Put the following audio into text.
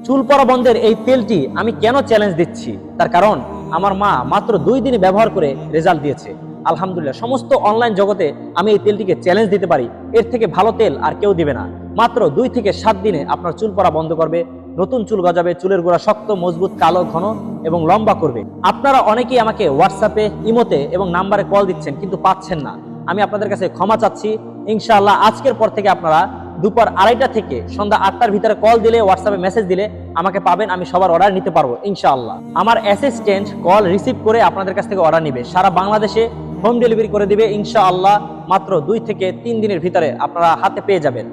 চুল পড়া বন্ধের এই তেলটি আমি কেন চ্যালেঞ্জ দিচ্ছি, তার কারণ আমার মা মাত্র 2 দিনে ব্যবহার করে রেজাল্ট দিয়েছে। আলহামদুলিল্লাহ, সমস্ত অনলাইন জগতে আমি এই তেলটিকে চ্যালেঞ্জ দিতে পারি, এর থেকে ভালো তেল আর কেউ দিবে না। মাত্র 2 থেকে 7 দিনে আপনার চুল পড়া বন্ধ করবে, নতুন চুল গজাবে, চুলের গোড়া শক্ত, মজবুত, কালো, ঘন এবং লম্বা করবে। আপনারা অনেকেই আমাকে হোয়াটসঅ্যাপে, ইমোতে এবং নাম্বারে কল দিচ্ছেন কিন্তু পাচ্ছেন না। আমি আপনাদের কাছে ক্ষমা চাচ্ছি। ইনশাআল্লাহ আজকের পর থেকে আপনারা দুপুর 2:30 থেকে সন্ধ্যা 8টার ভিতরে কল দিলে, হোয়াটসঅ্যাপে মেসেজ দিলে আমাকে পাবেন। আমি সবার অর্ডার নিতে পারবো ইনশাআল্লাহ। আমার অ্যাসিস্ট্যান্ট কল রিসিভ করে আপনাদের কাছ থেকে অর্ডার নিবে, সারা বাংলাদেশে হোম ডেলিভারি করে দিবে ইনশাআল্লাহ। মাত্র 2 থেকে 3 দিনের ভিতরে আপনারা হাতে পেয়ে যাবেন।